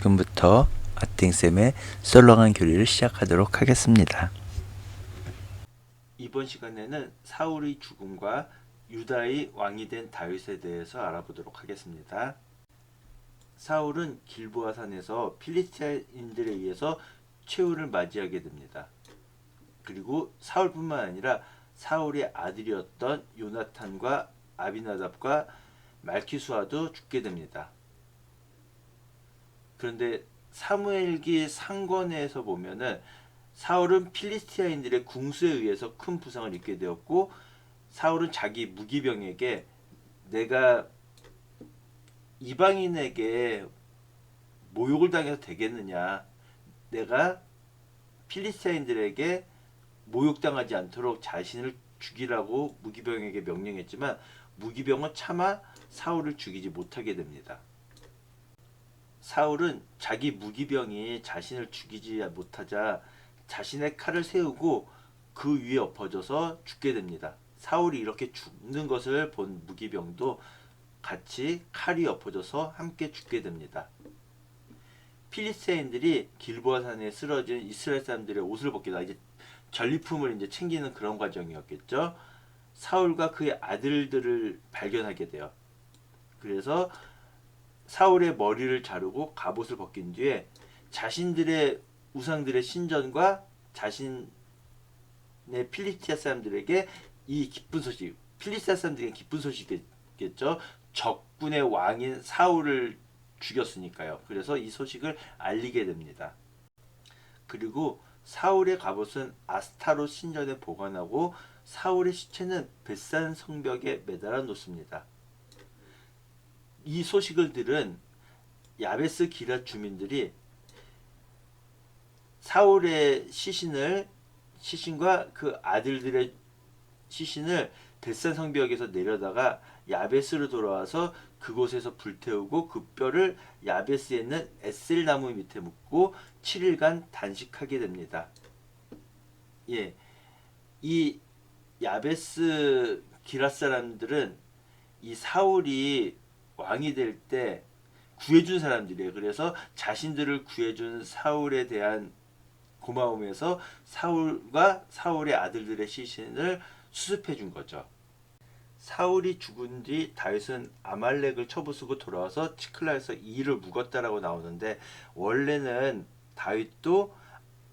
지금부터 아팅쌤의 썰렁한 교리를 시작하도록 하겠습니다. 이번 시간에는 사울의 죽음과 유다의 왕이 된 다윗에 대해서 알아보도록 하겠습니다. 사울은 길보아 산에서 필리스티아인들에 의해서 최후를 맞이하게 됩니다. 그리고 사울뿐만 아니라 사울의 아들이었던 요나탄과 아비나답과 말키수아도 죽게 됩니다. 그런데 사무엘기 상권에서 보면은 사울은 필리스티아인들의 궁수에 의해서 큰 부상을 입게 되었고, 사울은 자기 무기병에게 내가 이방인에게 모욕을 당해서 되겠느냐, 내가 필리스티아인들에게 모욕당하지 않도록 자신을 죽이라고 무기병에게 명령했지만 무기병은 차마 사울을 죽이지 못하게 됩니다. 사울은 자기 무기병이 자신을 죽이지 못하자 자신의 칼을 세우고 그 위에 엎어져서 죽게 됩니다. 사울이 이렇게 죽는 것을 본 무기병도 같이 칼이 엎어져서 함께 죽게 됩니다. 필리스티아인들이 길보아 산에 쓰러진 이스라엘 사람들의 옷을 벗기다 이제 전리품을 이제 챙기는 그런 과정이었겠죠. 사울과 그의 아들들을 발견하게 돼요. 그래서 사울의 머리를 자르고 갑옷을 벗긴 뒤에 자신들의 우상들의 신전과 자신의 필리스티아 사람들에게 이 기쁜 소식, 필리스티아 사람들에게 기쁜 소식이겠죠. 적군의 왕인 사울을 죽였으니까요. 그래서 이 소식을 알리게 됩니다. 그리고 사울의 갑옷은 아스타롯 신전에 보관하고 사울의 시체는 벳산 성벽에 매달아 놓습니다. 이 소식을 들은 야베스 기랏 주민들이 사울의 시신과 그 아들들의 시신을 벳산 성벽에서 내려다가 야베스로 돌아와서 그곳에서 불태우고 그 뼈를 야베스에 있는 에셀 나무 밑에 묻고 7일간 단식하게 됩니다. 예, 이 야베스 기랏 사람들은 이 사울이 왕이 될 때 구해준 사람들이에요. 그래서 자신들을 구해준 사울에 대한 고마움에서 사울과 사울의 아들들의 시신을 수습해 준 거죠. 사울이 죽은 뒤 다윗은 아말렉을 쳐부수고 돌아와서 치클라에서 이를 묵었다라고 나오는데, 원래는 다윗도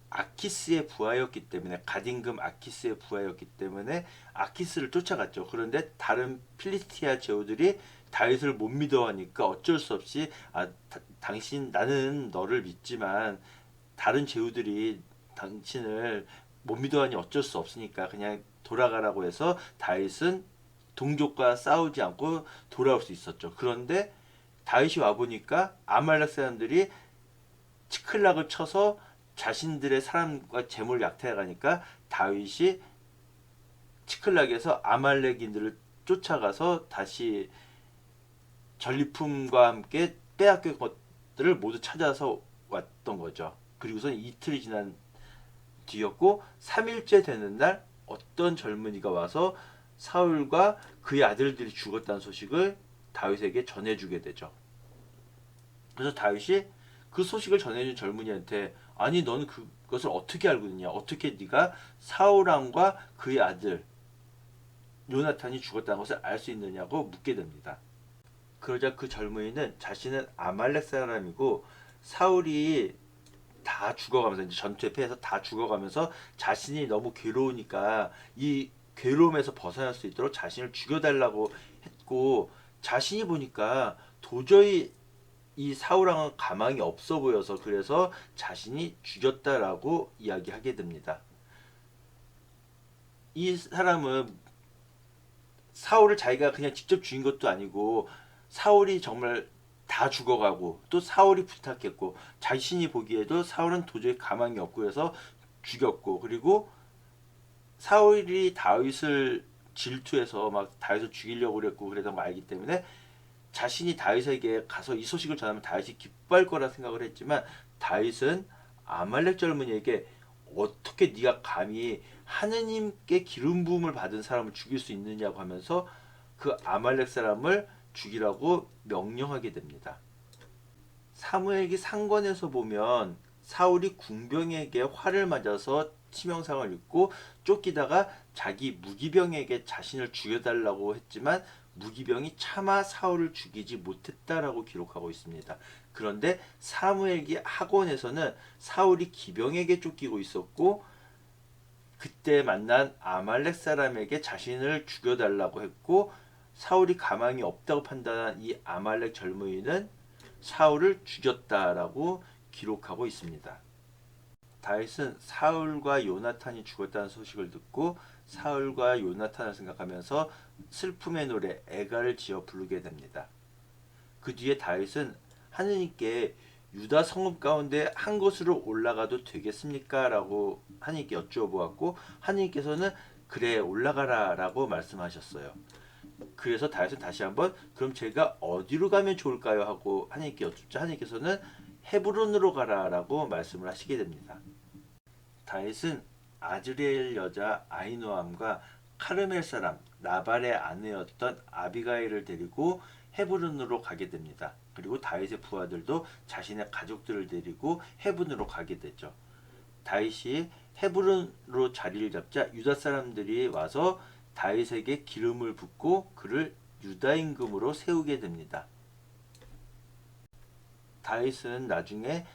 아키스의 부하였기 때문에, 갓임금 아키스의 부하였기 때문에 아키스를 쫓아갔죠. 그런데 다른 필리스티아 제후들이 다윗을 못 믿어하니까 어쩔 수 없이 당신, 나는 너를 믿지만 다른 제후들이 당신을 못 믿어하니 어쩔 수 없으니까 그냥 돌아가라고 해서 다윗은 동족과 싸우지 않고 돌아올 수 있었죠. 그런데 다윗이 와보니까 아말렉 사람들이 치클락을 쳐서 자신들의 사람과 재물을 약탈해가니까 다윗이 치클락에서 아말렉인들을 쫓아가서 다시 전리품과 함께 빼앗긴 것들을 모두 찾아서 왔던 거죠. 그리고선 이틀이 지난 뒤였고, 3일째 되는 날 어떤 젊은이가 와서 사울과 그의 아들들이 죽었다는 소식을 다윗에게 전해주게 되죠. 그래서 다윗이 그 소식을 전해준 젊은이한테, 아니 너는 그것을 어떻게 알고 있느냐, 어떻게 네가 사울왕과 그의 아들 요나탄이 죽었다는 것을 알 수 있느냐고 묻게 됩니다. 그러자 그 젊은이는 자신은 아말렉 사람이고 사울이 다 죽어가면서, 이제 전투에 패해서 다 죽어가면서 자신이 너무 괴로우니까 이 괴로움에서 벗어날 수 있도록 자신을 죽여달라고 했고, 자신이 보니까 도저히 이 사울왕은 가망이 없어 보여서 그래서 자신이 죽였다라고 이야기하게 됩니다. 이 사람은 사울을 자기가 그냥 직접 죽인 것도 아니고 사울이 정말 다 죽어가고 또 사울이 부탁했고 자신이 보기에도 사울은 도저히 가망이 없고 해서 죽였고, 그리고 사울이 다윗을 질투해서 막 다윗을 죽이려고 그랬고 그래서 알기 때문에 자신이 다윗에게 가서 이 소식을 전하면 다윗이 기뻐할 거라 생각을 했지만, 다윗은 아말렉 젊은이에게 어떻게 네가 감히 하느님께 기름 부음을 받은 사람을 죽일 수 있느냐고 하면서 그 아말렉 사람을 죽이라고 명령하게 됩니다. 사무엘기 상권에서 보면 사울이 궁병에게 활을 맞아서 치명상을 입고 쫓기다가 자기 무기병에게 자신을 죽여달라고 했지만 무기병이 차마 사울을 죽이지 못했다라고 기록하고 있습니다. 그런데 사무엘기 하권에서는 사울이 기병에게 쫓기고 있었고 그때 만난 아말렉 사람에게 자신을 죽여달라고 했고 사울이 가망이 없다고 판단한 이 아말렉 젊은이는 사울을 죽였다라고 기록하고 있습니다. 다윗은 사울과 요나탄이 죽었다는 소식을 듣고 사울과 요나탄을 생각하면서 슬픔의 노래 애가를 지어 부르게 됩니다. 그 뒤에 다윗은 하느님께 유다 성읍 가운데 한 곳으로 올라가도 되겠습니까? 라고 하느님께 여쭈어보았고 하느님께서는 그래 올라가라 라고 말씀하셨어요. 그래서 다윗은 다시 한번 그럼 제가 어디로 가면 좋을까요? 하고 하느님께 여쭙자 하느님께서는 헤브론으로 가라라고 말씀을 하시게 됩니다. 다윗은 아즈리엘 여자 아히노암과 카르멜 사람 나발의 아내였던 아비가일을 데리고 헤브론으로 가게 됩니다. 그리고 다윗의 부하들도 자신의 가족들을 데리고 헤브론으로 가게 되죠. 다윗이 헤브론으로 자리를 잡자 유다 사람들이 와서 다윗에게 기름을 붓고 그를 유다 임금으로 세우게 됩니다. 다윗은 나중에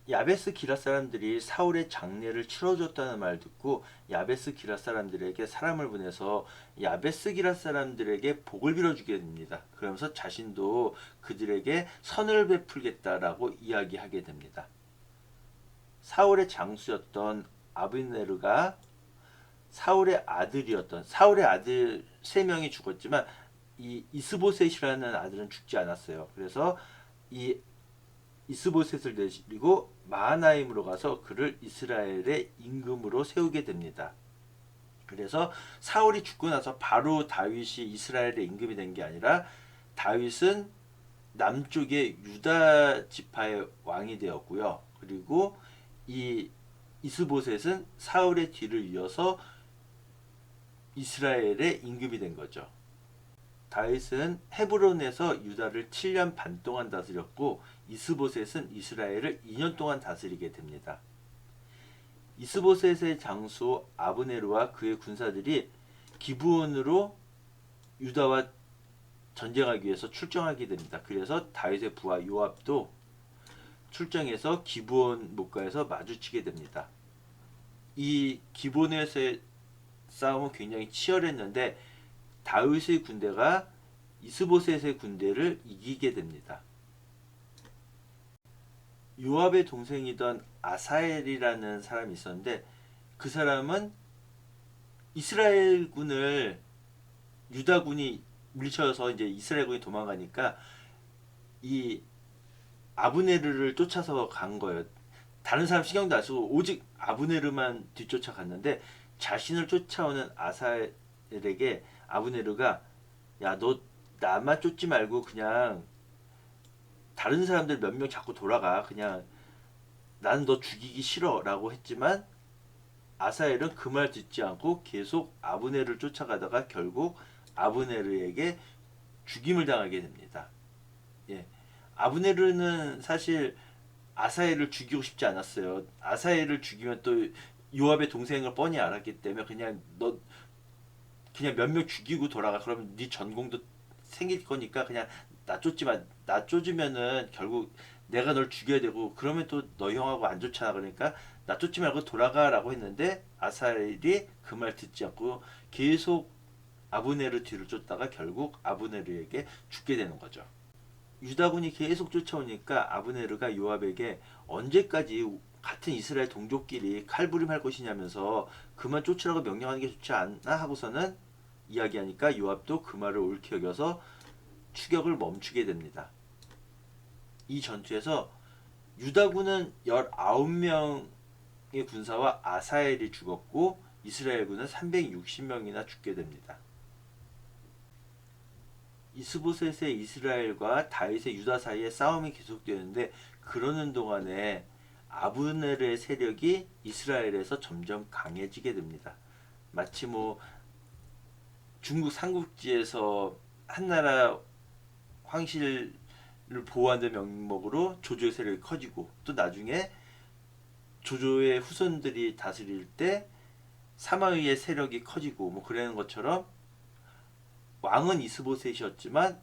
야베스 기라 사람들이 사울의 장례를 치러줬다는 말 듣고 야베스 기라 사람들에게 사람을 보내서 야베스 기라 사람들에게 복을 빌어주게 됩니다. 그러면서 자신도 그들에게 선을 베풀겠다라고 이야기하게 됩니다. 사울의 장수였던 아브네르가 사울의 아들 3명이 죽었지만 이 이스보셋이라는 아들은 죽지 않았어요. 그래서 이 이스보셋을 데리고 마하나임으로 가서 그를 이스라엘의 임금으로 세우게 됩니다. 그래서 사울이 죽고 나서 바로 다윗이 이스라엘의 임금이 된 게 아니라 다윗은 남쪽의 유다 지파의 왕이 되었고요. 그리고 이 이스보셋은 사울의 뒤를 이어서 이스라엘의 임금이 된 거죠. 다윗은 헤브론에서 유다를 7년 반 동안 다스렸고 이스보셋은 이스라엘을 2년 동안 다스리게 됩니다. 이스보셋의 장수 아브네르와 그의 군사들이 기브온으로 유다와 전쟁하기 위해서 출정하게 됩니다. 그래서 다윗의 부하 요압도 출정해서 기브온 목가에서 마주치게 됩니다. 이 기브온에서의 싸움은 굉장히 치열했는데 다윗의 군대가 이스보셋의 군대를 이기게 됩니다. 요압의 동생이던 아사엘이라는 사람이 있었는데 그 사람은 이스라엘군을 유다군이 밀쳐서 이제 이스라엘군이 도망가니까 이 아브네르를 쫓아서 간 거예요. 다른 사람 신경도 안 쓰고 오직 아브네르만 뒤쫓아갔는데 자신을 쫓아오는 아사엘에게 아브네르가 야 너 나만 쫓지 말고 그냥 다른 사람들 몇 명 자꾸 돌아가 그냥 나는 너 죽이기 싫어 라고 했지만 아사엘은 그 말 듣지 않고 계속 아브네르를 쫓아가다가 결국 아브네르에게 죽임을 당하게 됩니다. 예. 아브네르는 사실 아사엘을 죽이고 싶지 않았어요. 아사엘을 죽이면 또 요압의 동생을 뻔히 알았기 때문에 그냥 너 그냥 몇 명 죽이고 돌아가 그러면 네 전공도 생길 거니까 그냥 나 쫓지 마. 나 쫓으면은 결국 내가 널 죽여야 되고 그러면 또 너 형하고 안 좋잖아. 그러니까 나 쫓지 말고 돌아가라고 했는데 아사엘이 그 말 듣지 않고 계속 아브네르 뒤를 쫓다가 결국 아브네르에게 죽게 되는 거죠. 유다군이 계속 쫓아오니까 아브네르가 요압에게 언제까지 같은 이스라엘 동족끼리 칼부림할 것이냐면서 그만 쫓으라고 명령하는 게 좋지 않나 하고서는 이야기하니까 요압도 그 말을 옳게 여겨서 추격을 멈추게 됩니다. 이 전투에서 유다군은 19명의 군사와 아사엘이 죽었고 이스라엘군은 360명이나 죽게 됩니다. 이스보셋의 이스라엘과 다윗의 유다 사이에 싸움이 계속되는데 그러는 동안에 아브네르의 세력이 이스라엘에서 점점 강해지게 됩니다. 마치 뭐 중국 삼국지에서 한나라 황실을 보호한다는 명목으로 조조의 세력이 커지고, 또 나중에 조조의 후손들이 다스릴 때 사마의의 세력이 커지고 뭐 그러는 것처럼 왕은 이스보셋이었지만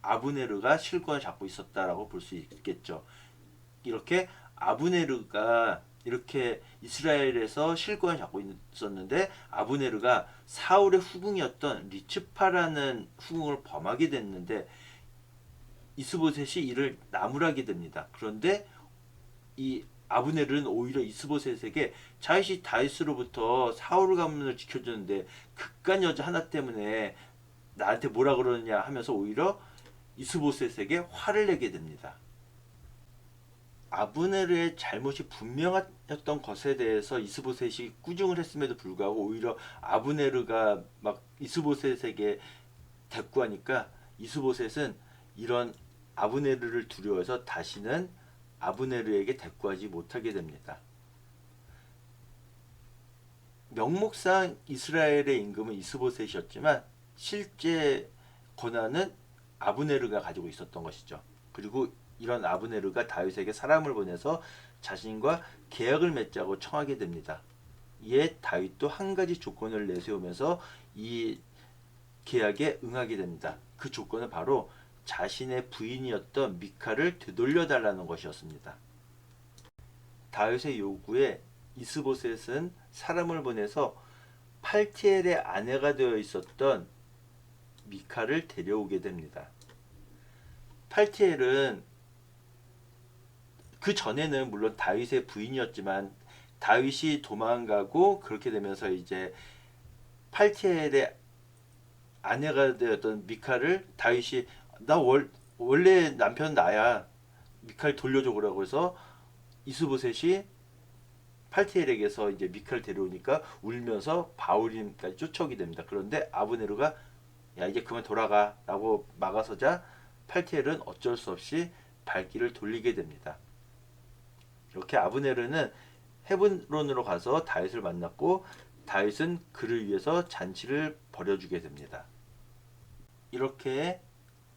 아브네르가 실권을 잡고 있었다라고 볼 수 있겠죠. 이렇게 아브네르가 이렇게 이스라엘에서 실권을 잡고 있었는데 아브네르가 사울의 후궁이었던 리츠파라는 후궁을 범하게 됐는데 이스보셋이 이를 나무라게 됩니다. 그런데 이 아브네르는 오히려 이스보셋에게 자윗이 다윗으로부터 사울 가문을 지켜주는데 그깟 여자 하나 때문에 나한테 뭐라 그러느냐 하면서 오히려 이스보셋에게 화를 내게 됩니다. 아브네르의 잘못이 분명했던 것에 대해서 이스보셋이 꾸중을 했음에도 불구하고 오히려 아브네르가 막 이스보셋에게 대꾸하니까 이스보셋은 이런 아브네르를 두려워해서 다시는 아브네르에게 대꾸하지 못하게 됩니다. 명목상 이스라엘의 임금은 이스보셋이었지만 실제 권한은 아브네르가 가지고 있었던 것이죠. 그리고 이런 아브네르가 다윗에게 사람을 보내서 자신과 계약을 맺자고 청하게 됩니다. 이에 다윗도 한 가지 조건을 내세우면서 이 계약에 응하게 됩니다. 그 조건은 바로 자신의 부인이었던 미카를 되돌려 달라는 것이었습니다. 다윗의 요구에 이스보셋은 사람을 보내서 팔티엘의 아내가 되어 있었던 미카를 데려오게 됩니다. 팔티엘은 그 전에는 물론 다윗의 부인이었지만 다윗이 도망가고 그렇게 되면서 이제 팔티엘의 아내가 되었던 미카를 다윗이 원래 남편 나야 미카를 돌려줘 그러고 해서 이스보셋이 팔티엘에게서 이제 미카를 데려오니까 울면서 바울임까지 쫓아오게 됩니다. 그런데 아브네르가 야 이제 그만 돌아가 라고 막아서자 팔티엘은 어쩔 수 없이 발길을 돌리게 됩니다. 이렇게 아브네르는 헤브론으로 가서 다윗을 만났고 다윗은 그를 위해서 잔치를 벌여주게 됩니다. 이렇게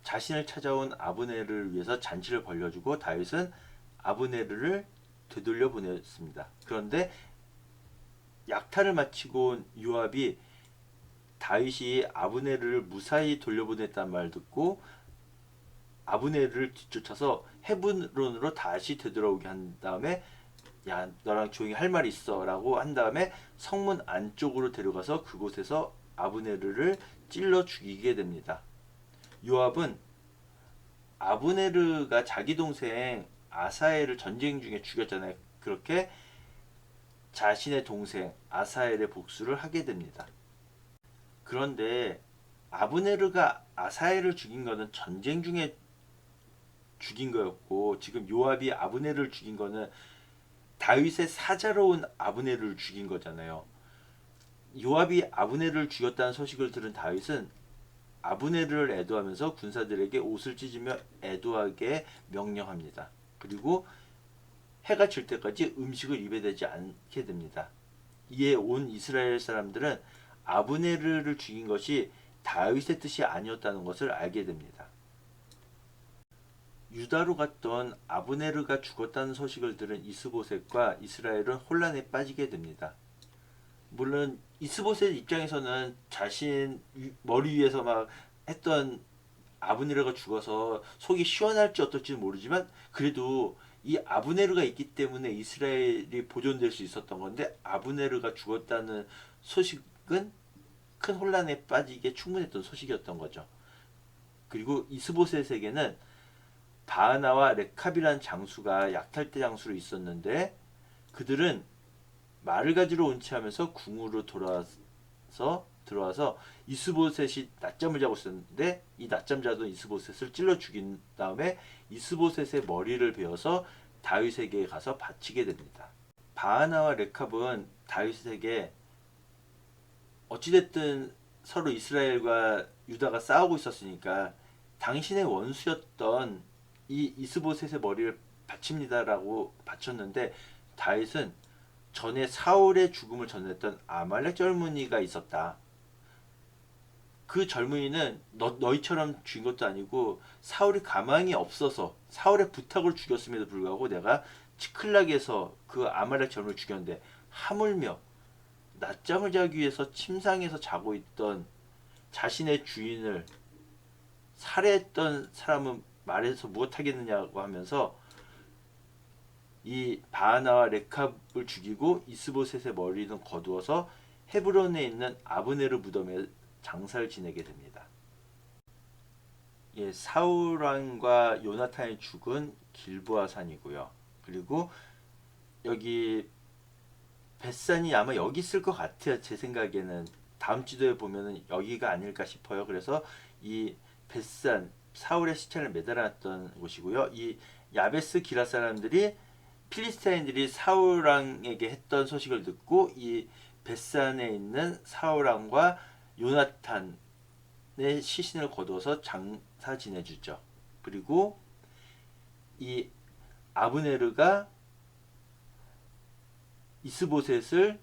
자신을 찾아온 아브네르를 위해서 잔치를 벌여주고 다윗은 아브네르를 되돌려 보냈습니다. 그런데 약탈을 마치고 온 요압이 다윗이 아브네르를 무사히 돌려보냈다는 말을 듣고 아브네르를 뒤쫓아서 헤브론으로 다시 되돌아오게 한 다음에 야 너랑 조용히 할 말 있어 라고 한 다음에 성문 안쪽으로 데려가서 그곳에서 아브네르를 찔러 죽이게 됩니다. 요압은 아브네르가 자기 동생 아사엘을 전쟁 중에 죽였잖아요. 그렇게 자신의 동생 아사엘의 복수를 하게 됩니다. 그런데 아브네르가 아사엘을 죽인 거는 전쟁 중에 죽인 거였고 지금 요압이 아브네르를 죽인 거는 다윗의 사자로 온 아브네르를 죽인 거잖아요. 요압이 아브네르를 죽였다는 소식을 들은 다윗은 아브네르를 애도하면서 군사들에게 옷을 찢으며 애도하게 명령합니다. 그리고 해가 질 때까지 음식을 입에 대지 않게 됩니다. 이에 온 이스라엘 사람들은 아브네르를 죽인 것이 다윗의 뜻이 아니었다는 것을 알게 됩니다. 유다로 갔던 아브네르가 죽었다는 소식을 들은 이스보셋과 이스라엘은 혼란에 빠지게 됩니다. 물론 이스보셋 입장에서는 자신 머리 위에서 막 했던 아브네르가 죽어서 속이 시원할지 어떨지 모르지만 그래도 이 아브네르가 있기 때문에 이스라엘이 보존될 수 있었던 건데 아브네르가 죽었다는 소식은 큰 혼란에 빠지게 충분했던 소식이었던 거죠. 그리고 이스보셋에게는 바하나와 레캅이라는 장수가 약탈대 장수로 있었는데 그들은 말을 가지러 운치하면서 궁으로 들어와서 이스보셋이 낮잠을 자고 있었는데 이 낮잠 자던 이스보셋을 찔러 죽인 다음에 이스보셋의 머리를 베어서 다윗에게 가서 바치게 됩니다. 바하나와 레캅은 다윗에게 어찌됐든 서로 이스라엘과 유다가 싸우고 있었으니까 당신의 원수였던 이 이스보셋의 머리를 바칩니다라고 바쳤는데 다윗은 전에 사울의 죽음을 전했던 아말렉 젊은이가 있었다. 그 젊은이는 너희처럼 죽인 것도 아니고 사울이 가망이 없어서 사울의 부탁을 죽였음에도 불구하고 내가 치클락에서 그 아말렉 젊은이를 죽였는데 하물며 낮잠을 자기 위해서 침상에서 자고 있던 자신의 주인을 살해했던 사람은 말해서 무엇하겠느냐고 하면서 이 바하나와 레캅을 죽이고 이스보셋의 머리는 거두어서 헤브론에 있는 아브네르 무덤에 장사를 지내게 됩니다. 예, 사울 왕과 요나탄이 죽은 길보아 산이고요. 그리고 여기 벳산이 아마 여기 있을 것 같아요. 제 생각에는 다음 지도에 보면은 여기가 아닐까 싶어요. 그래서 이 벳산 사울의 시체를 매달아놨던 곳이고요. 이 야베스 기라 사람들이 필리스타인들이 사울 왕에게 했던 소식을 듣고 이 벳산에 있는 사울 왕과 요나탄의 시신을 거두어서 장사 지내주죠. 그리고 이 아브네르가 이스보셋을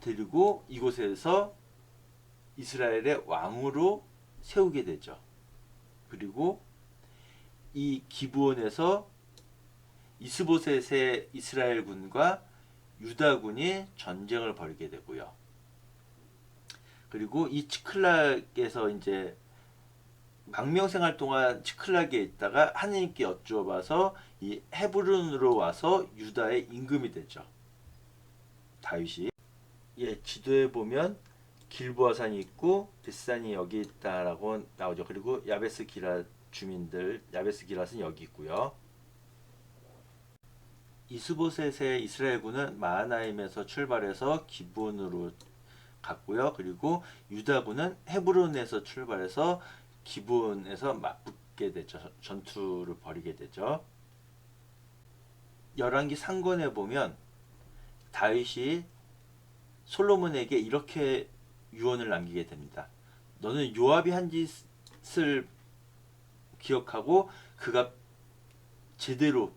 데리고 이곳에서 이스라엘의 왕으로 세우게 되죠. 그리고 이 기브온에서 이스보셋의 이스라엘 군과 유다 군이 전쟁을 벌이게 되고요. 그리고 이 치클락에서 이제 망명생활 동안 치클락에 있다가 하느님께 여쭈어봐서 이 헤브론으로 와서 유다의 임금이 되죠. 다윗이. 예, 지도에 보면 길보아산이 있고 벳산이 여기 있다라고 나오죠. 그리고 야베스 기라 주민들, 야베스 기라는 여기 있고요. 이스보셋의 이스라엘군은 마하나임에서 출발해서 기브온으로 갔고요. 그리고 유다군은 헤브론에서 출발해서 기브온에서 맞붙게 되죠. 전투를 벌이게 되죠. 열왕기 상권에 보면 다윗이 솔로몬에게 이렇게 유언을 남기게 됩니다. 너는 요압이 한 짓을 기억하고 그가 제대로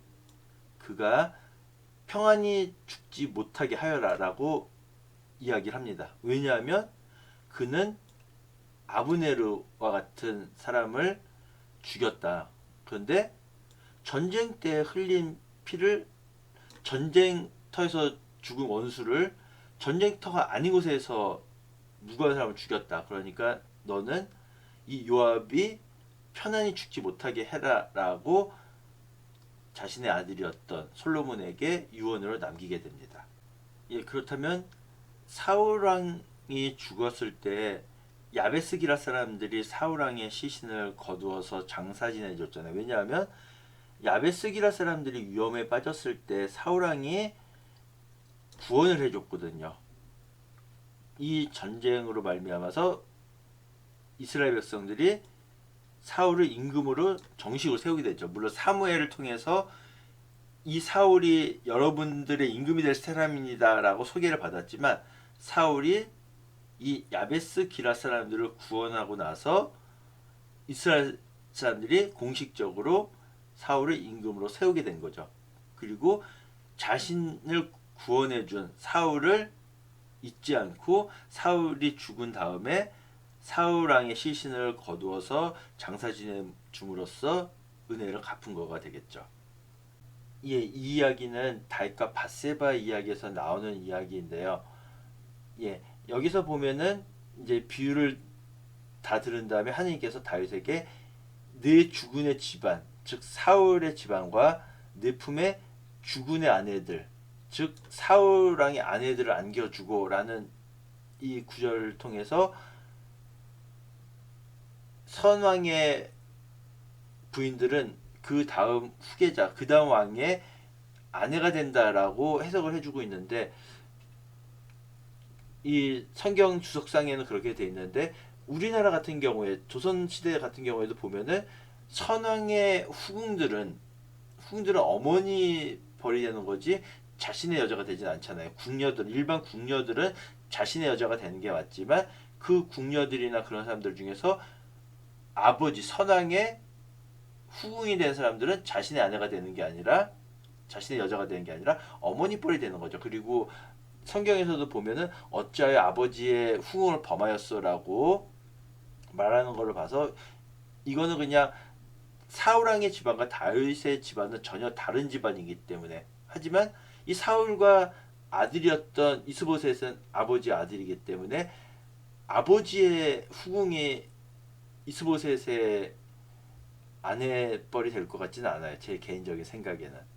그가 평안히 죽지 못하게 하여라 라고 이야기를 합니다. 왜냐하면 그는 아브네르와 같은 사람을 죽였다. 그런데 전쟁 때 흘린 피를 전쟁터에서 죽은 원수를 전쟁터가 아닌 곳에서 무고한 사람을 죽였다. 그러니까 너는 이 요압이 편안히 죽지 못하게 해라 라고 자신의 아들이었던 솔로몬에게 유언으로 남기게 됩니다. 예, 그렇다면 사울왕이 죽었을 때 야베스 기라 사람들이 사울왕의 시신을 거두어서 장사 지내줬잖아요. 왜냐하면 야베스 기라 사람들이 위험에 빠졌을 때 사울왕이 구원을 해줬거든요. 이 전쟁으로 말미암아서 이스라엘 백성들이 사울을 임금으로 정식으로 세우게 되죠. 물론 사무엘을 통해서 이 사울이 여러분들의 임금이 될 사람입니다라고 소개를 받았지만 사울이 이 야베스 기라 사람들을 구원하고 나서 이스라엘 사람들이 공식적으로 사울을 임금으로 세우게 된 거죠. 그리고 자신을 구원해준 사울을 잊지 않고 사울이 죽은 다음에 사울왕의 시신을 거두어서 장사 지내줌으로써 은혜를 갚은 거가 되겠죠. 예, 이 이야기는 다윗과 밧세바 이야기에서 나오는 이야기인데요. 예, 여기서 보면은 이제 비유를 다 들은 다음에 하나님께서 다윗에게 내 주군의 집안, 즉 사울의 집안과 내 품에 주군의 아내들, 즉 사울 왕의 아내들을 안겨주고라는 이 구절을 통해서 선왕의 부인들은 그 다음 후계자, 그 다음 왕의 아내가 된다라고 해석을 해주고 있는데 이 성경 주석상에는 그렇게 돼 있는데 우리나라 같은 경우에 조선 시대 같은 경우에도 보면은 선왕의 후궁들은 어머니 벌이 되는 거지 자신의 여자가 되진 않잖아요. 궁녀들, 일반 궁녀들은 자신의 여자가 되는 게 맞지만 그 궁녀들이나 그런 사람들 중에서 아버지 선왕의 후궁이 된 사람들은 자신의 아내가 되는 게 아니라 자신의 여자가 되는 게 아니라 어머니 뻘이 되는 거죠. 그리고 성경에서도 보면은 어찌하여 아버지의 후궁을 범하였어라고 말하는 걸로 봐서 이거는 그냥 사울왕의 집안과 다윗의 집안은 전혀 다른 집안이기 때문에, 하지만 이 사울과 아들이었던 이스보셋은 아버지 아들이기 때문에 아버지의 후궁이 이스보셋의 아내뻘이 될 것 같지는 않아요. 제 개인적인 생각에는.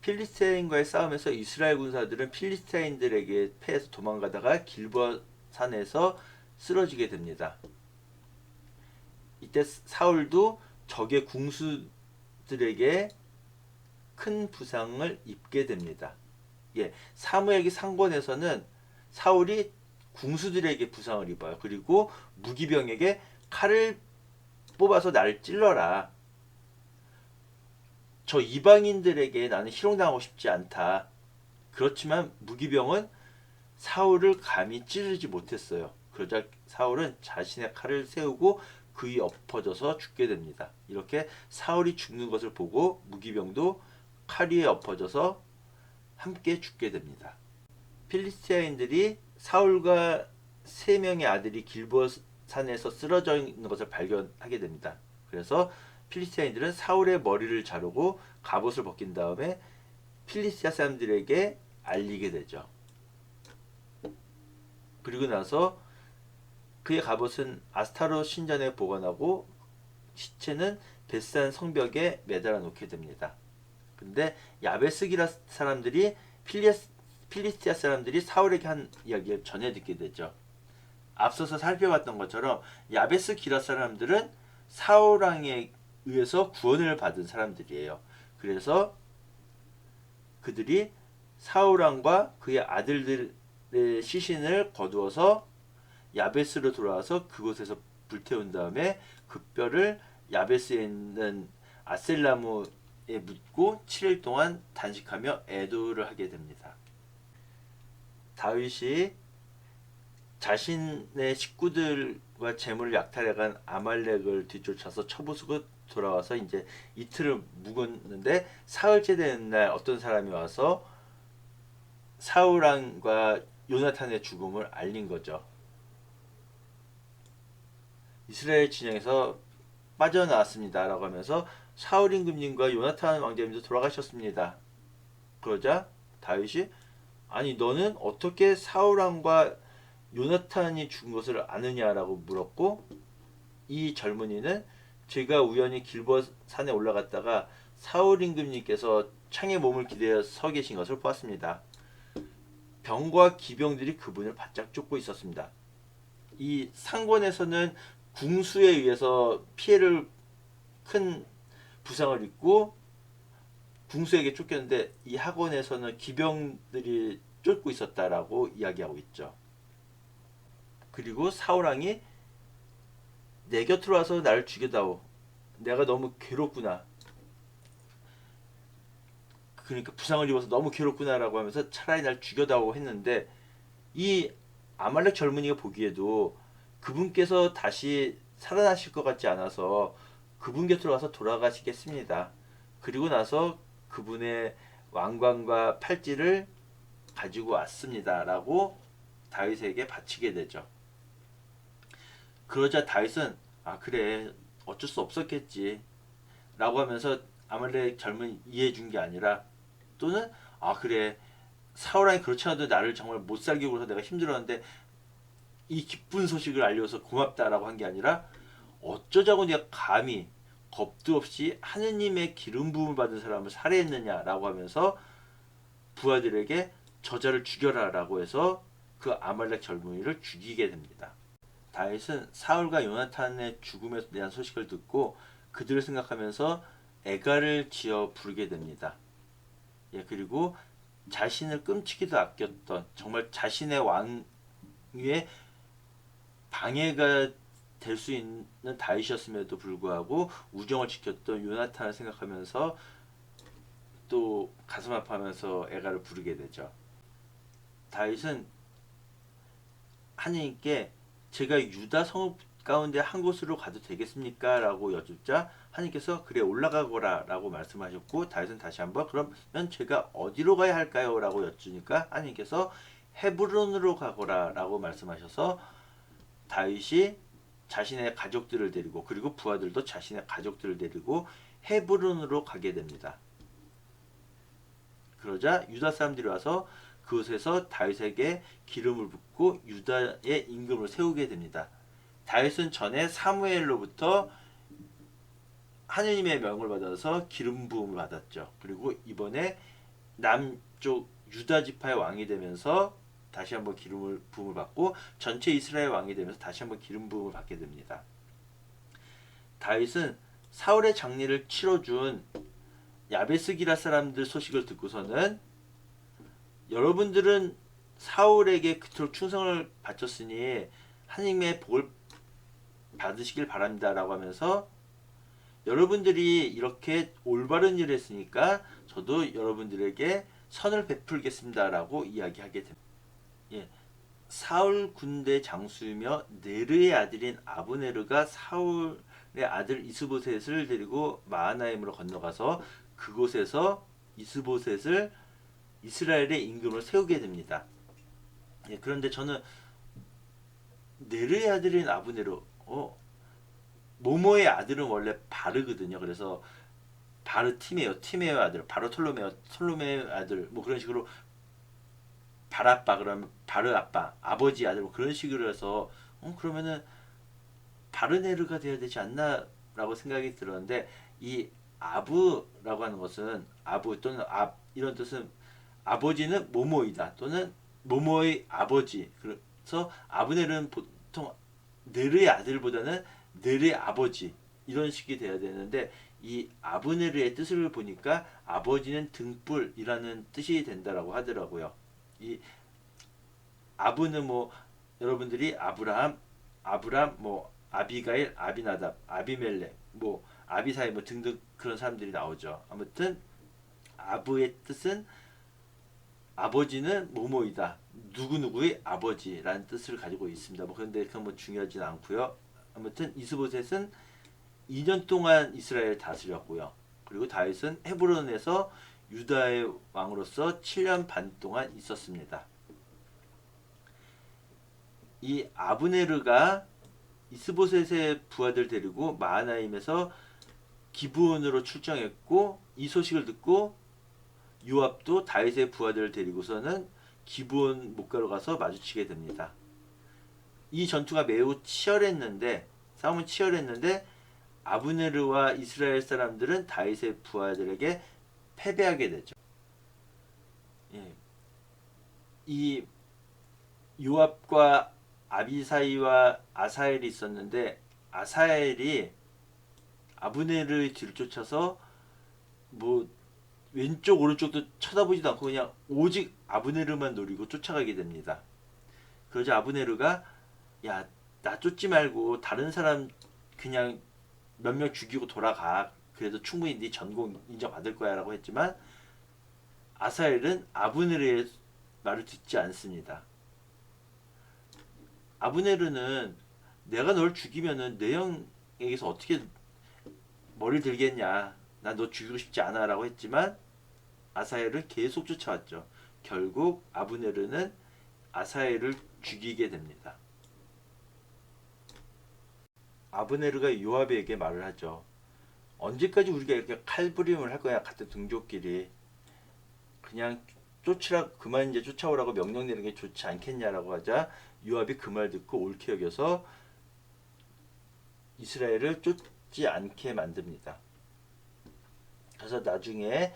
필리스타인과의 싸움에서 이스라엘 군사들은 필리스타인들에게 패해서 도망가다가 길보아 산에서 쓰러지게 됩니다. 이때 사울도 적의 궁수들에게 큰 부상을 입게 됩니다. 예, 사무엘기 상권에서는 사울이 궁수들에게 부상을 입어요. 그리고 무기병에게 칼을 뽑아서 나를 찔러라. 저 이방인들에게 나는 희롱당하고 싶지 않다. 그렇지만 무기병은 사울을 감히 찌르지 못했어요. 그러자 사울은 자신의 칼을 세우고 그 위에 엎어져서 죽게 됩니다. 이렇게 사울이 죽는 것을 보고 무기병도 칼 위에 엎어져서 함께 죽게 됩니다. 필리스티아인들이 사울과 세 명의 아들이 길보아 산에서 쓰러져 있는 것을 발견하게 됩니다. 그래서 필리스티아인들은 사울의 머리를 자르고 갑옷을 벗긴 다음에 필리스티아 사람들에게 알리게 되죠. 그리고 나서 그의 갑옷은 아스타롯 신전에 보관하고 시체는 벳산 성벽에 매달아 놓게 됩니다. 근데 야베스 기라 사람들이 필리스티아 사람들이 사울에게 한 이야기를 전해 듣게 되죠. 앞서서 살펴봤던 것처럼 야베스 기라 사람들은 사울 왕에 의해서 구원을 받은 사람들이에요. 그래서 그들이 사울 왕과 그의 아들들의 시신을 거두어서 야베스로 돌아와서 그곳에서 불태운 다음에 그 뼈를 야베스에 있는 아셀나무에 묻고 7일 동안 단식하며 애도를 하게 됩니다. 다윗이 자신의 식구들과 재물을 약탈해간 아말렉을 뒤쫓아서 쳐부수고 돌아와서 이제 이틀을 묵었는데 사흘째 되는 날 어떤 사람이 와서 사울 왕과 요나탄의 죽음을 알린 거죠. 이스라엘 진영에서 빠져나왔습니다 라고 하면서 사울 임금님과 요나탄 왕자님도 돌아가셨습니다. 그러자 다윗이 아니 너는 어떻게 사울 왕과 요나탄이 죽은 것을 아느냐라고 물었고, 이 젊은이는 제가 우연히 길보아 산에 올라갔다가 사울 임금님께서 창에 몸을 기대어 서 계신 것을 보았습니다. 병과 기병들이 그분을 바짝 쫓고 있었습니다. 이 상권에서는 궁수에 의해서 피해를 큰 부상을 입고 궁수에게 쫓겼는데 이 학원에서는 기병들이 쫓고 있었다라고 이야기하고 있죠. 그리고 사울왕이 내 곁으로 와서 나를 죽여다오. 내가 너무 괴롭구나. 그러니까 부상을 입어서 너무 괴롭구나라고 하면서 차라리 날 죽여다오 했는데, 이 아말렉 젊은이가 보기에도 그분께서 다시 살아나실 것 같지 않아서 그분 곁으로 와서 돌아가시겠습니다. 그리고 나서 그분의 왕관과 팔찌를 가지고 왔습니다 라고 다윗에게 바치게 되죠. 그러자 다윗은 아 그래 어쩔 수 없었겠지 라고 하면서 아말렉 젊은 이해해 준 게 아니라, 또는 아 그래 사울왕이 그렇지 않아도 나를 정말 못 살게 굴어서 내가 힘들었는데 이 기쁜 소식을 알려줘서 고맙다라고 한 게 아니라, 어쩌자고 내가 감히 겁도 없이 하느님의 기름 부음을 받은 사람을 살해했느냐라고 하면서 부하들에게 저자를 죽여라라고 해서 그 아말렉 젊은이를 죽이게 됩니다. 다윗은 사울과 요나탄의 죽음에 대한 소식을 듣고 그들을 생각하면서 애가를 지어 부르게 됩니다. 예, 그리고 자신을 끔찍이도 아꼈던, 정말 자신의 왕위에 방해가 될 수 있는 다윗이었음에도 불구하고 우정을 지켰던 요나탄을 생각하면서 또 가슴 아파하면서 애가를 부르게 되죠. 다윗은 하느님께 제가 유다 성읍 가운데 한 곳으로 가도 되겠습니까? 라고 여쭙자 하느님께서 그래 올라가거라 라고 말씀하셨고, 다윗은 다시 한번 그러면 제가 어디로 가야 할까요? 라고 여쭈니까 하느님께서 헤브론으로 가거라 라고 말씀하셔서 다윗이 자신의 가족들을 데리고 그리고 부하들도 자신의 가족들을 데리고 헤브론으로 가게 됩니다. 그러자 유다 사람들이 와서 그곳에서 다윗에게 기름을 붓고 유다의 임금을 세우게 됩니다. 다윗은 전에 사무엘로부터 하느님의 명을 받아서 기름 부음을 받았죠. 그리고 이번에 남쪽 유다 지파의 왕이 되면서 다시 한번 기름을 부음을 받고 전체 이스라엘 왕이 되면서 다시 한번 기름 부음을 받게 됩니다. 다윗은 사울의 장례를 치러준 야베스 기라 사람들 소식을 듣고서는 여러분들은 사울에게 그토록 충성을 바쳤으니 하나님의 복을 받으시길 바랍니다라고 하면서 여러분들이 이렇게 올바른 일을 했으니까 저도 여러분들에게 선을 베풀겠습니다라고 이야기하게 됩니다. 예, 사울 군대 장수이며 네르의 아들인 아브네르가 사울의 아들 이스보셋을 데리고 마하나임으로 건너가서 그곳에서 이스보셋을 이스라엘의 임금으로 세우게 됩니다. 예, 그런데 저는 네르의 아들인 아브네르, 모모의 아들은 원래 바르거든요. 그래서 바르티메오 아들, 톨로메오 아들, 뭐 그런 식으로 바라빠 그러면 바르 아빠, 아버지 아들 뭐 그런 식으로 해서 그러면은 바르네르가 돼야 되지 않나라고 생각이 들었는데 이 아브라고 하는 것은 아브 또는 이런 뜻은 아버지는 모모이다 또는 모모의 아버지. 그래서 아브넬은 보통 네르의 아들보다는 네르의 아버지 이런 식이 돼야 되는데 이 아브네르의 뜻을 보니까 아버지는 등불이라는 뜻이 된다라고 하더라고요. 이 아브는 뭐 여러분들이 아브람 뭐 아비가일, 아비나답, 아비멜렉, 뭐 아비사이 뭐 등등 그런 사람들이 나오죠. 아무튼 아브의 뜻은 아버지는 뭐뭐이다. 누구누구의 아버지라는 뜻을 가지고 있습니다. 뭐 그런데 그건 뭐 중요하진 않고요. 아무튼 이스보셋은 2년 동안 이스라엘을 다스렸고요. 그리고 다윗은 헤브론에서 유다의 왕으로서 7년 반 동안 있었습니다. 이 아브네르가 이스보셋의 부하들 데리고 마하나임에서 기브온으로 출정했고 이 소식을 듣고 요압도 다윗의 부하들을 데리고서는 기브온 목가로 가서 마주치게 됩니다. 이 전투가 매우 치열했는데 싸움은 치열했는데 아브네르와 이스라엘 사람들은 다윗의 부하들에게 패배하게 되죠. 예. 이 요압과 아비사이와 아사엘이 있었는데 아사엘이 아브네르의 뒤를 쫓아서 뭐 왼쪽 오른쪽도 쳐다보지도 않고 그냥 오직 아브네르만 노리고 쫓아가게 됩니다. 그러자 아브네르가 야, 나 쫓지 말고 다른 사람 그냥 몇 명 죽이고 돌아가. 그래도 충분히 네 전공 인정받을 거야 라고 했지만 아사엘은 아브네르의 말을 듣지 않습니다. 아브네르는 내가 널 죽이면은 내 형에게서 어떻게 머리를 들겠냐. 난 너 죽이고 싶지 않아 라고 했지만 아사엘을 계속 쫓아왔죠. 결국 아브네르는 아사엘을 죽이게 됩니다. 아브네르가 요압에게 말을 하죠. 언제까지 우리가 이렇게 칼부림을 할 거야? 같은 동족끼리. 그냥 쫓으라 그만 이제 쫓아오라고 명령 내리는 게 좋지 않겠냐라고 하자 요압이 그 말 듣고 옳게 여겨서 이스라엘을 쫓지 않게 만듭니다. 그래서 나중에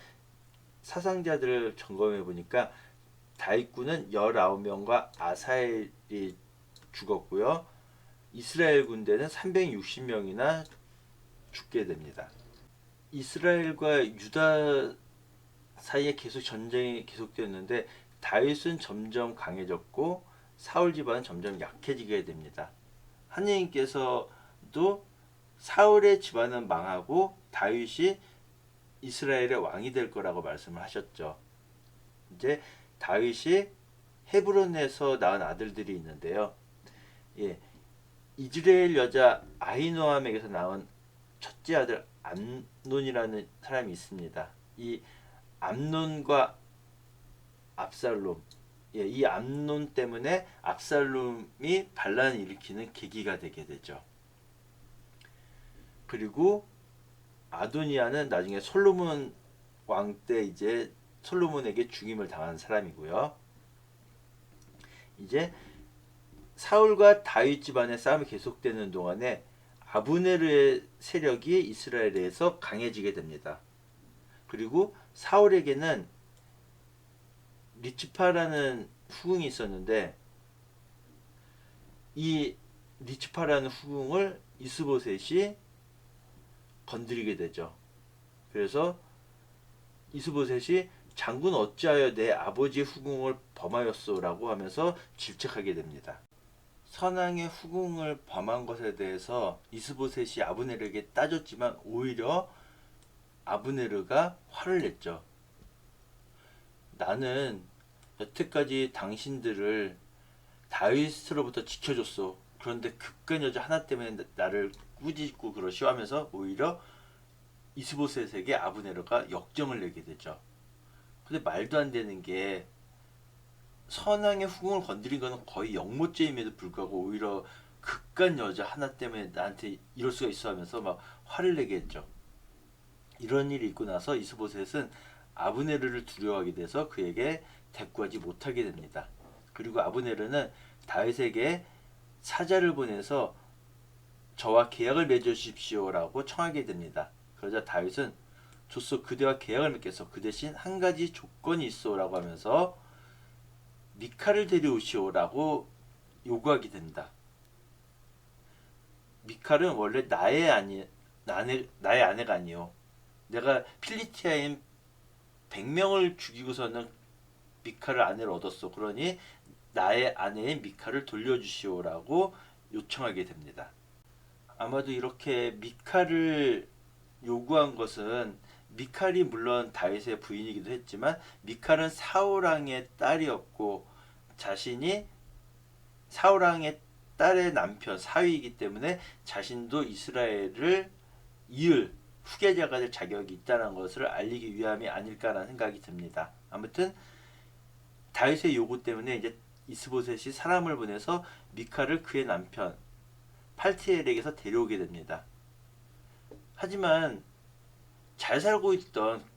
사상자들을 점검해 보니까 다윗군은 19명과 아사엘이 죽었고요. 이스라엘 군대는 360명이나 죽게 됩니다. 이스라엘과 유다 사이에 계속 전쟁이 계속되었는데 다윗은 점점 강해졌고 사울 집안은 점점 약해지게 됩니다. 하느님께서도 사울의 집안은 망하고 다윗이 이스라엘의 왕이 될 거라고 말씀을 하셨죠. 이제 다윗이 헤브론에서 낳은 아들들이 있는데요. 예, 이즈라엘 여자 아히노암에게서 낳은 첫째 아들 암논이라는 사람이 있습니다. 이 암논과 압살롬, 예, 이 암논 때문에 압살롬이 반란을 일으키는 계기가 되게 되죠. 그리고 아도니아는 나중에 솔로몬 왕 때 이제 솔로몬에게 죽임을 당한 사람이고요. 이제 사울과 다윗 집안의 싸움이 계속되는 동안에 아브네르의 세력이 이스라엘에서 강해지게 됩니다. 그리고 사울에게는 리츠파라는 후궁이 있었는데 이 리츠파라는 후궁을 이스보셋이 건드리게 되죠. 그래서 이스보셋이 장군 어찌하여 내 아버지 후궁을 범하였소라고 하면서 질책하게 됩니다. 선왕의 후궁을 범한 것에 대해서 이스보셋이 아브네르에게 따졌지만 오히려 아브네르가 화를 냈죠. 나는 여태까지 당신들을 다윗으로부터 지켜줬어. 그런데 그깟 여자 하나 때문에 나를 꾸짖고 그러시오 하면서 오히려 이스보셋에게 아브네르가 역정을 내게 되죠. 근데 말도 안 되는 게 선왕의 후궁을 건드린 거는 거의 영모죄임에도 불구하고 오히려 그깟 여자 하나 때문에 나한테 이럴 수가 있어 하면서 막 화를 내게 했죠. 이런 일이 있고 나서 이스보셋은 아브네르를 두려워하게 돼서 그에게 대꾸하지 못하게 됩니다. 그리고 아브네르는 다윗에게 사자를 보내서 저와 계약을 맺으십시오라고 청하게 됩니다. 그러자 다윗은 좋소, 그대와 계약을 맺겠소. 그 대신 한 가지 조건이 있소라고 하면서 미카를 데려오시오라고 요구하게 된다. 미칼은 원래 나의 아내가 아니요. 내가 필리티아인 100명을 죽이고서는 미칼을 아내를 얻었어. 그러니 나의 아내인 미칼을 돌려주시오라고 요청하게 됩니다. 아마도 이렇게 미칼을 요구한 것은 미칼이 물론 다윗의 부인이기도 했지만 미칼은 사울왕의 딸이었고 자신이 사울왕의 딸의 남편 사위이기 때문에 자신도 이스라엘을 이을 후계자가 될 자격이 있다는 것을 알리기 위함이 아닐까라는 생각이 듭니다. 아무튼 다윗의 요구 때문에 이제 이스보셋이 사람을 보내서 미칼을 그의 남편 팔티엘에게서 데려오게 됩니다. 하지만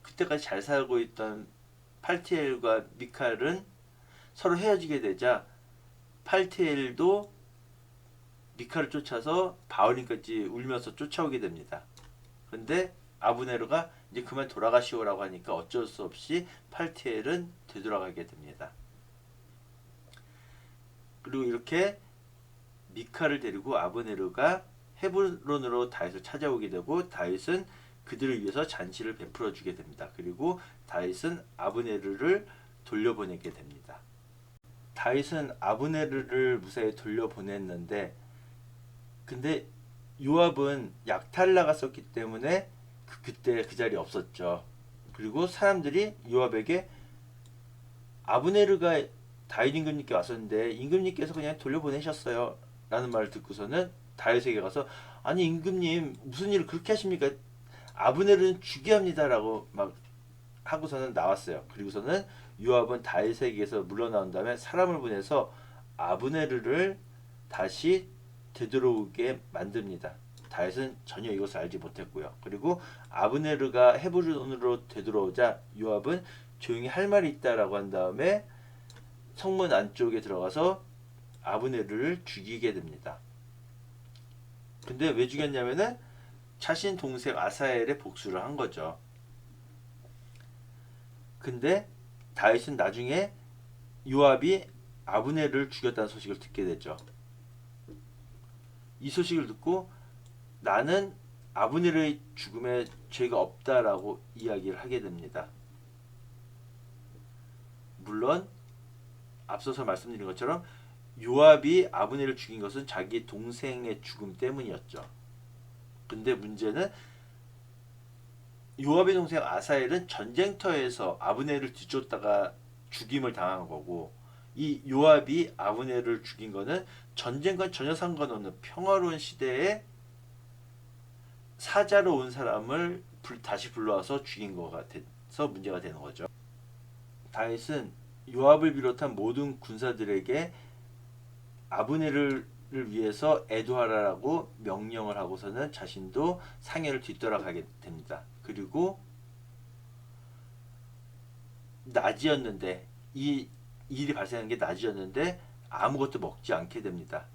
그때까지 잘 살고 있던 팔티엘과 미칼은 서로 헤어지게 되자 팔티엘도 미칼을 쫓아서 바울림까지 울면서 쫓아오게 됩니다. 그런데 아브네르가 이제 그만 돌아가시오라고 하니까 어쩔 수 없이 팔티엘은 되돌아가게 됩니다. 그리고 이렇게 미칼을 데리고 아브네르가 헤브론으로 다윗을 찾아오게 되고 다윗은 그들을 위해서 잔치를 베풀어 주게 됩니다. 그리고 다윗은 아브네르를 돌려보내게 됩니다. 다윗은 아브네르를 무사히 돌려보냈는데 근데 요압은 약탈을 나갔었기 때문에 그때 그 자리에 없었죠. 그리고 사람들이 요압에게 아브네르가 다윗 임금님께 왔었는데 임금님께서 그냥 돌려보내셨어요 라는 말을 듣고서는 다윗에게 가서 아니 임금님 무슨 일을 그렇게 하십니까? 아브네르는 죽여야 합니다 라고 막 하고서는 나왔어요. 그리고서는 요압은 다윗에게서 물러나온 다음에 사람을 보내서 아브네르를 다시 되돌아오게 만듭니다. 다윗은 전혀 이것을 알지 못했고요. 그리고 아브네르가 헤브론으로 되돌아오자 요압은 조용히 할 말이 있다라고 한 다음에 성문 안쪽에 들어가서 아브네르를 죽이게 됩니다. 근데 왜 죽였냐면은 자신 동생 아사엘의 복수를 한 거죠. 근데 다윗은 나중에 요압이 아브네르를 죽였다는 소식을 듣게 되죠. 이 소식을 듣고 나는 아브네르의 죽음에 죄가 없다라고 이야기를 하게 됩니다. 물론 앞서서 말씀드린 것처럼 요압이 아브네르를 죽인 것은 자기 동생의 죽음 때문이었죠. 근데 문제는 요압의 동생 아사엘은 전쟁터에서 아브네르를 뒤쫓다가 죽임을 당한 거고 이 요압이 아브네르를 죽인 거는 전쟁과 전혀 상관없는 평화로운 시대에 사자로 온 사람을 다시 불러와서 죽인 거가 돼서 문제가 되는 거죠. 다윗은 요압을 비롯한 모든 군사들에게 아브네르를 위해서 애도하라라고 명령을 하고서는 자신도 상해를 뒤돌아가게 됩니다. 그리고 낮이었는데 이 일이 발생한 게 낮이었는데 아무것도 먹지 않게 됩니다.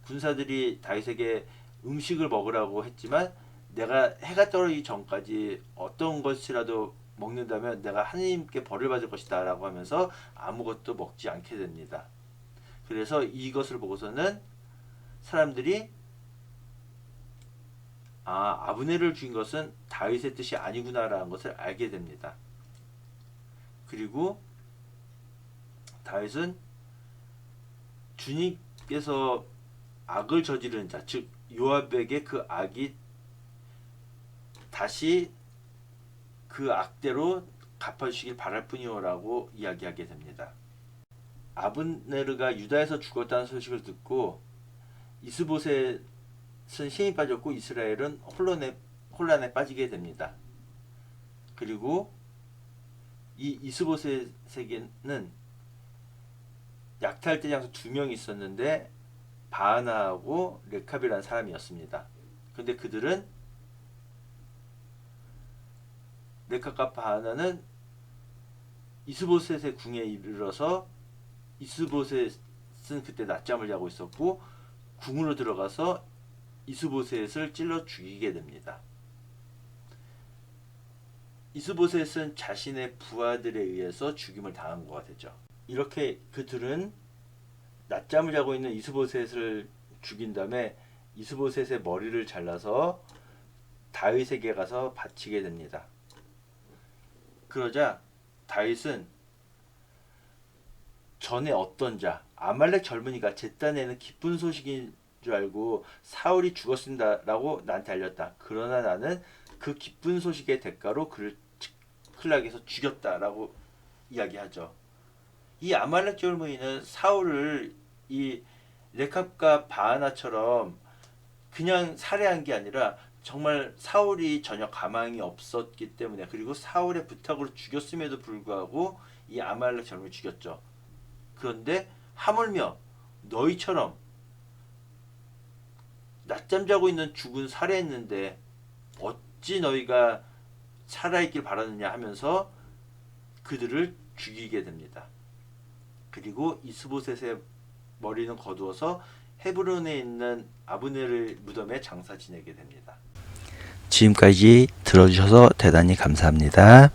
군사들이 다윗에게 음식을 먹으라고 했지만 내가 해가 떨어지기 전까지 어떤 것이라도 먹는다면 내가 하나님께 벌을 받을 것이다 라고 하면서 아무것도 먹지 않게 됩니다. 그래서 이것을 보고서는 사람들이 아브넬을 죽인 것은 다윗의 뜻이 아니구나라는 것을 알게 됩니다. 그리고 다윗은 주님께서 악을 저지르는 자, 즉 요압에게 그 악이 다시 그 악대로 갚아주시길 바랄 뿐이오라고 이야기하게 됩니다. 아브네르가 유다에서 죽었다는 소식을 듣고 이스보셋은 힘이 빠졌고 이스라엘은 혼란에 빠지게 됩니다. 그리고 이 이스보셋에게는 약탈된 장수 2명이 있었는데 바하나하고 레캅이라는 사람이었습니다. 근데 그들은 레캅과 바하나는 이스보셋의 궁에 이르러서 이스보셋은 그때 낮잠을 자고 있었고 궁으로 들어가서 이스보셋을 찔러 죽이게 됩니다. 이스보셋은 자신의 부하들에 의해서 죽임을 당한 것 되죠. 이렇게 그들은 낮잠을 자고 있는 이스보셋을 죽인 다음에 이스보셋의 머리를 잘라서 다윗에게 가서 바치게 됩니다. 그러자 다윗은 전에 어떤 자 아말렉 젊은이가 제 딴에는 기쁜 소식인 줄 알고 사울이 죽었습니다라고 나한테 알렸다. 그러나 나는 그 기쁜 소식의 대가로 그를 클락에서 죽였다라고 이야기하죠. 이 아말렉 젊은이는 사울을 이 레캅과 바하나처럼 그냥 살해한 게 아니라 정말 사울이 전혀 가망이 없었기 때문에 그리고 사울의 부탁으로 죽였음에도 불구하고 이 아말렉 젊은이를 죽였죠. 그런데 하물며 너희처럼 낮잠 자고 있는 죽은 살해했는데 어찌 너희가 살아있길 바라느냐 하면서 그들을 죽이게 됩니다. 그리고 이스보셋의 머리는 거두어서 헤브론에 있는 아브넬의 무덤에 장사 지내게 됩니다. 지금까지 들어주셔서 대단히 감사합니다.